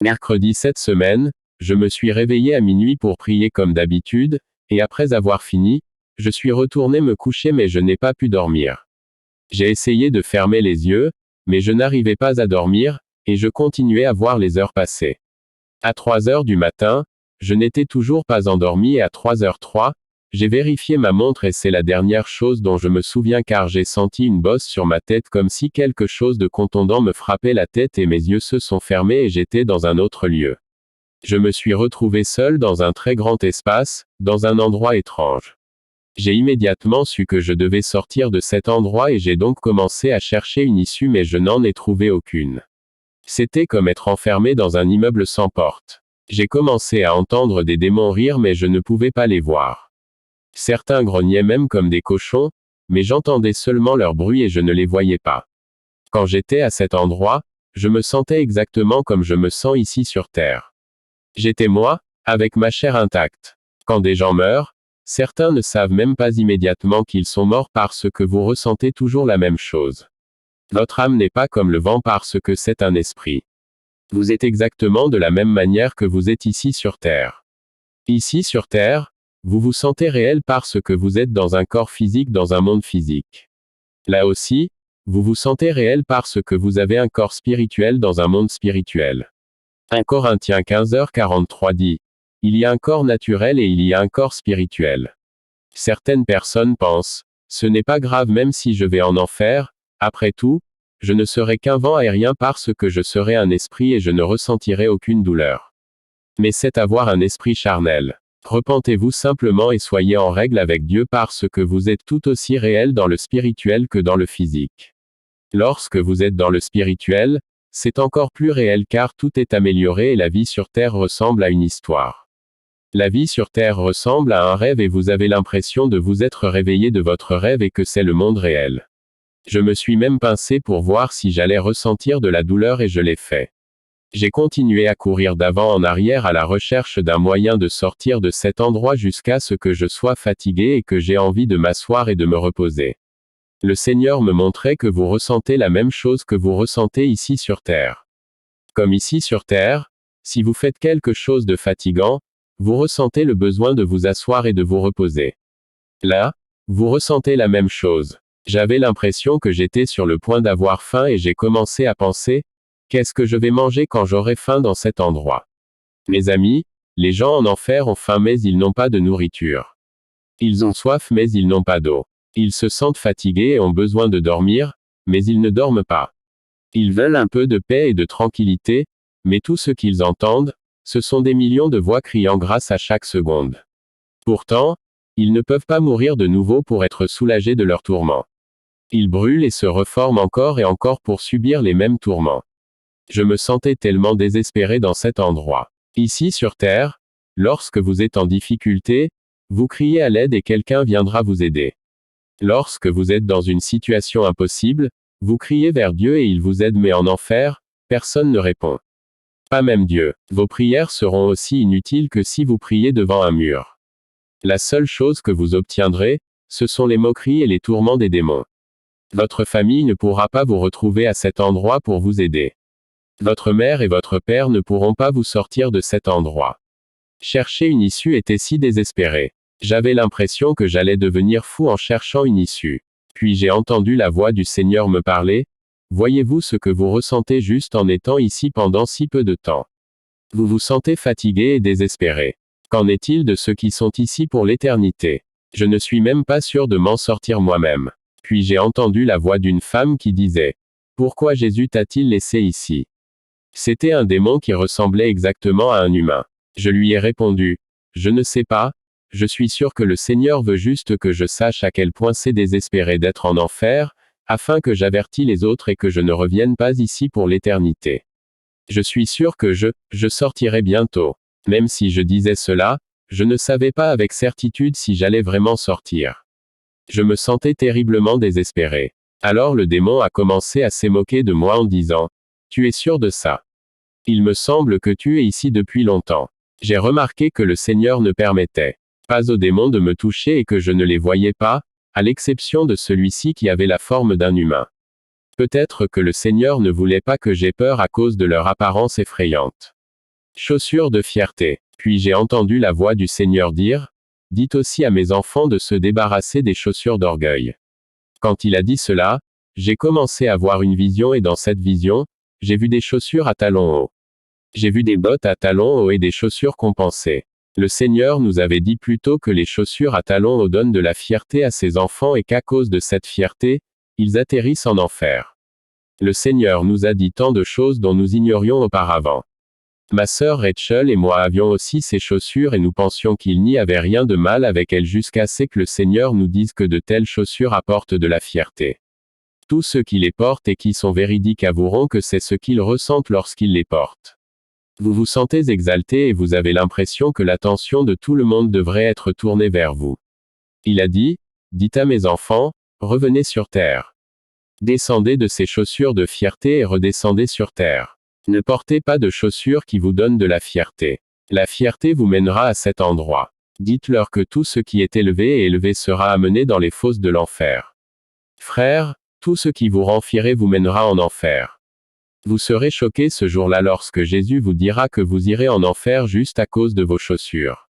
Mercredi cette semaine, je me suis réveillé à minuit pour prier comme d'habitude, et après avoir fini, je suis retourné me coucher mais je n'ai pas pu dormir. J'ai essayé de fermer les yeux, mais je n'arrivais pas à dormir, et je continuais à voir les heures passer. À 3 heures du matin, je n'étais toujours pas endormi et à 3h03, j'ai vérifié ma montre et c'est la dernière chose dont je me souviens car j'ai senti une bosse sur ma tête comme si quelque chose de contondant me frappait la tête et mes yeux se sont fermés et j'étais dans un autre lieu. Je me suis retrouvé seul dans un très grand espace, dans un endroit étrange. J'ai immédiatement su que je devais sortir de cet endroit et j'ai donc commencé à chercher une issue mais je n'en ai trouvé aucune. C'était comme être enfermé dans un immeuble sans porte. J'ai commencé à entendre des démons rire mais je ne pouvais pas les voir. Certains grognaient même comme des cochons, mais j'entendais seulement leur bruit et je ne les voyais pas. Quand j'étais à cet endroit, je me sentais exactement comme je me sens ici sur Terre. J'étais moi, avec ma chair intacte. Quand des gens meurent, certains ne savent même pas immédiatement qu'ils sont morts parce que vous ressentez toujours la même chose. Votre âme n'est pas comme le vent parce que c'est un esprit. Vous êtes exactement de la même manière que vous êtes ici sur Terre. Ici sur Terre, vous vous sentez réel parce que vous êtes dans un corps physique dans un monde physique. Là aussi, vous vous sentez réel parce que vous avez un corps spirituel dans un monde spirituel. 1 Corinthiens 15h43 dit, il y a un corps naturel et il y a un corps spirituel. Certaines personnes pensent, ce n'est pas grave même si je vais en enfer, après tout, je ne serai qu'un vent aérien parce que je serai un esprit et je ne ressentirai aucune douleur. Mais c'est avoir un esprit charnel. Repentez-vous simplement et soyez en règle avec Dieu parce que vous êtes tout aussi réel dans le spirituel que dans le physique. Lorsque vous êtes dans le spirituel, c'est encore plus réel car tout est amélioré et la vie sur Terre ressemble à une histoire. La vie sur Terre ressemble à un rêve et vous avez l'impression de vous être réveillé de votre rêve et que c'est le monde réel. Je me suis même pincé pour voir si j'allais ressentir de la douleur et je l'ai fait. J'ai continué à courir d'avant en arrière à la recherche d'un moyen de sortir de cet endroit jusqu'à ce que je sois fatigué et que j'ai envie de m'asseoir et de me reposer. Le Seigneur me montrait que vous ressentez la même chose que vous ressentez ici sur Terre. Comme ici sur Terre, si vous faites quelque chose de fatigant, vous ressentez le besoin de vous asseoir et de vous reposer. Là, vous ressentez la même chose. J'avais l'impression que j'étais sur le point d'avoir faim et j'ai commencé à penser, qu'est-ce que je vais manger quand j'aurai faim dans cet endroit? Mes amis, les gens en enfer ont faim mais ils n'ont pas de nourriture. Ils ont soif mais ils n'ont pas d'eau. Ils se sentent fatigués et ont besoin de dormir, mais ils ne dorment pas. Ils veulent un peu de paix et de tranquillité, mais tout ce qu'ils entendent, ce sont des millions de voix criant grâce à chaque seconde. Pourtant, ils ne peuvent pas mourir de nouveau pour être soulagés de leurs tourments. Ils brûlent et se reforment encore et encore pour subir les mêmes tourments. Je me sentais tellement désespéré dans cet endroit. Ici sur Terre, lorsque vous êtes en difficulté, vous criez à l'aide et quelqu'un viendra vous aider. Lorsque vous êtes dans une situation impossible, vous criez vers Dieu et il vous aide mais en enfer, personne ne répond. Pas même Dieu. Vos prières seront aussi inutiles que si vous priez devant un mur. La seule chose que vous obtiendrez, ce sont les moqueries et les tourments des démons. Votre famille ne pourra pas vous retrouver à cet endroit pour vous aider. Votre mère et votre père ne pourront pas vous sortir de cet endroit. Chercher une issue était si désespéré. J'avais l'impression que j'allais devenir fou en cherchant une issue. Puis j'ai entendu la voix du Seigneur me parler. Voyez-vous ce que vous ressentez juste en étant ici pendant si peu de temps? Vous vous sentez fatigué et désespéré. Qu'en est-il de ceux qui sont ici pour l'éternité? Je ne suis même pas sûr de m'en sortir moi-même. Puis j'ai entendu la voix d'une femme qui disait, pourquoi Jésus t'a-t-il laissé ici? C'était un démon qui ressemblait exactement à un humain. Je lui ai répondu, je ne sais pas, je suis sûr que le Seigneur veut juste que je sache à quel point c'est désespéré d'être en enfer, afin que j'avertis les autres et que je ne revienne pas ici pour l'éternité. Je suis sûr que je sortirai bientôt. Même si je disais cela, je ne savais pas avec certitude si j'allais vraiment sortir. Je me sentais terriblement désespéré. Alors le démon a commencé à se moquer de moi en disant, tu es sûr de ça? Il me semble que tu es ici depuis longtemps. J'ai remarqué que le Seigneur ne permettait pas aux démons de me toucher et que je ne les voyais pas, à l'exception de celui-ci qui avait la forme d'un humain. Peut-être que le Seigneur ne voulait pas que j'aie peur à cause de leur apparence effrayante. Chaussures de fierté. Puis j'ai entendu la voix du Seigneur dire, dites aussi à mes enfants de se débarrasser des chaussures d'orgueil. Quand il a dit cela, j'ai commencé à voir une vision et dans cette vision, j'ai vu des chaussures à talons hauts. J'ai vu des bottes à talons hauts et des chaussures compensées. Le Seigneur nous avait dit plus tôt que les chaussures à talons hauts donnent de la fierté à ses enfants et qu'à cause de cette fierté, ils atterrissent en enfer. Le Seigneur nous a dit tant de choses dont nous ignorions auparavant. Ma sœur Rachel et moi avions aussi ces chaussures et nous pensions qu'il n'y avait rien de mal avec elles jusqu'à ce que le Seigneur nous dise que de telles chaussures apportent de la fierté. Tous ceux qui les portent et qui sont véridiques avoueront que c'est ce qu'ils ressentent lorsqu'ils les portent. Vous vous sentez exalté et vous avez l'impression que l'attention de tout le monde devrait être tournée vers vous. Il a dit, dites à mes enfants, revenez sur terre. Descendez de ces chaussures de fierté et redescendez sur terre. Ne portez pas de chaussures qui vous donnent de la fierté. La fierté vous mènera à cet endroit. Dites-leur que tout ce qui est élevé et élevé sera amené dans les fosses de l'enfer. Frères, tout ce qui vous rend fier vous mènera en enfer. Vous serez choqués ce jour-là lorsque Jésus vous dira que vous irez en enfer juste à cause de vos chaussures.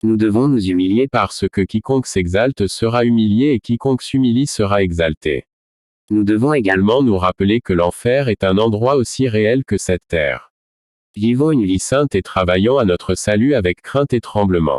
Nous devons nous humilier parce que quiconque s'exalte sera humilié et quiconque s'humilie sera exalté. Nous devons également nous rappeler que l'enfer est un endroit aussi réel que cette terre. Vivons une vie sainte et travaillons à notre salut avec crainte et tremblement.